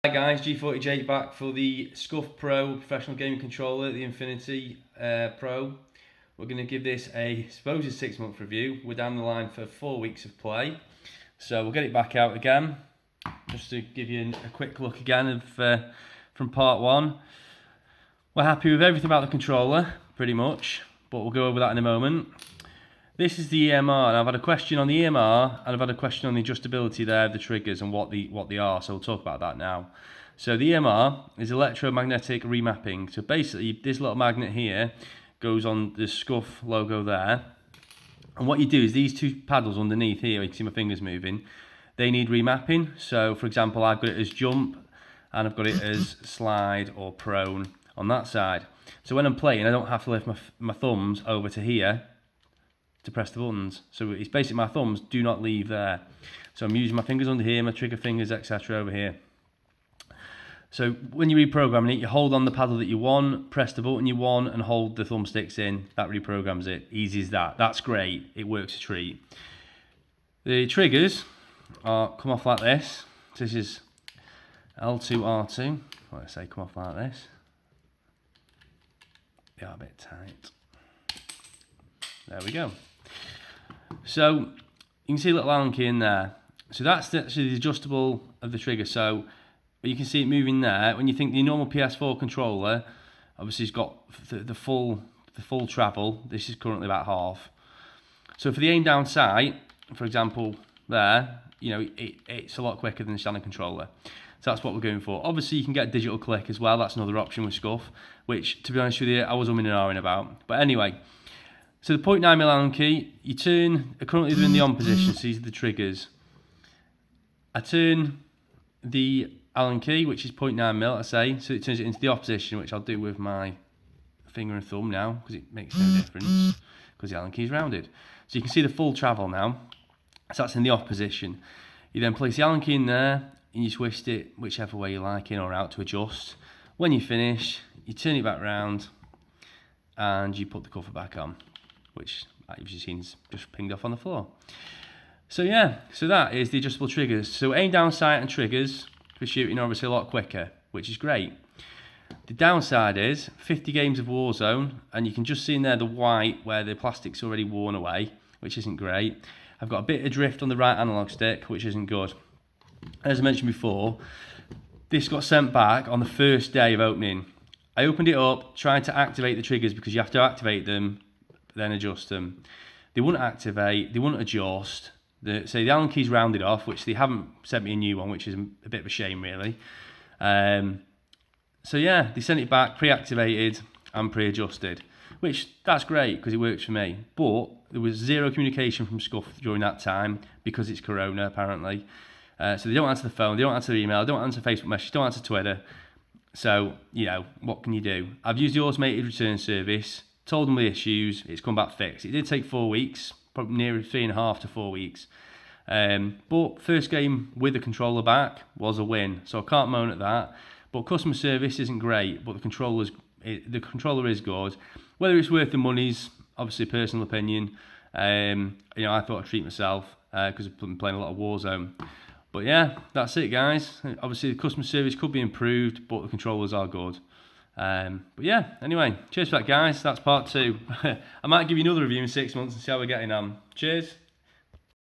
Hi guys, G40J back for the Scuf Pro professional gaming controller, the Infinity Pro. We're going to give this a supposed 6-month review. We're down the line for 4 weeks of play, so we'll get it back out again just to give you a quick look again of from part 1. We're happy with everything about the controller pretty much, but we'll go over that in a moment. This is the EMR, and I've had a question on the EMR and I've had a question on the adjustability there of the triggers and what they are, so we'll talk about that now. So the EMR is electromagnetic remapping. So basically this little magnet here goes on the Scuf logo there, and what you do is these two paddles underneath here, you can see my fingers moving, they need remapping. So for example, I've got it as jump and I've got it as slide or prone on that side. So when I'm playing, I don't have to lift my thumbs over to here to press the buttons. So it's basically my thumbs do not leave there. So I'm using my fingers under here, my trigger fingers, etc. over here. So when you're reprogramming it, you hold on the paddle that you want, press the button you want, and hold the thumbsticks in. That reprograms it. Easy as that. That's great. It works a treat. The triggers come off like this. So this is L2, R2. Let's say come off like this. They are a bit tight. There we go. So you can see a little Allen key in there. So that's actually the adjustable of the trigger. So you can see it moving there. When you think the normal PS4 controller, obviously it's got the full travel. This is currently about half. So for the aim down sight, for example, there, you know, it's a lot quicker than the standard controller. So that's what we're going for. Obviously you can get digital click as well. That's another option with Scuf, which to be honest with you, I was umming and ahhing about. But anyway. So the 0.9mm Allen key, you turn, currently they're in the on position, so these are the triggers. I turn the Allen key, which is 0.9mm, I say, so it turns it into the opposition, which I'll do with my finger and thumb now, because it makes no difference, because the Allen key is rounded. So you can see the full travel now, so that's in the off position. You then place the Allen key in there, and you twist it whichever way you like, in or out, to adjust. When you finish, you turn it back round, and you put the cover back on, which you've seen is just pinged off on the floor. So yeah, so that is the adjustable triggers. So aim down sight and triggers for shooting are obviously a lot quicker, which is great. The downside is 50 games of Warzone, and you can just see in there the white where the plastic's already worn away, which isn't great. I've got a bit of drift on the right analog stick, which isn't good. As I mentioned before, this got sent back on the first day of opening. I opened it up, trying to activate the triggers because you have to activate them, then adjust them. They wouldn't activate, they wouldn't adjust. So the Allen key's rounded off, which they haven't sent me a new one, which is a bit of a shame really. So yeah, they sent it back pre-activated and pre-adjusted, which that's great because it works for me. But there was zero communication from Scuf during that time because it's Corona apparently. So they don't answer the phone, they don't answer the email, they don't answer Facebook messages, don't answer Twitter. So, you know, what can you do? I've used the automated return service, told them the issues, it's come back fixed. It did take 4 weeks, probably near 3.5 to 4 weeks. But first game with the controller back was a win, so I can't moan at that. But customer service isn't great, but the controller is good. Whether it's worth the money's obviously personal opinion. You know, I thought I'd treat myself because I've been playing a lot of Warzone. But yeah, that's it guys. Obviously the customer service could be improved, but the controllers are good. But yeah, anyway, cheers for that guys. That's part 2. I might give you another review in 6 months and see how we're getting on. Cheers.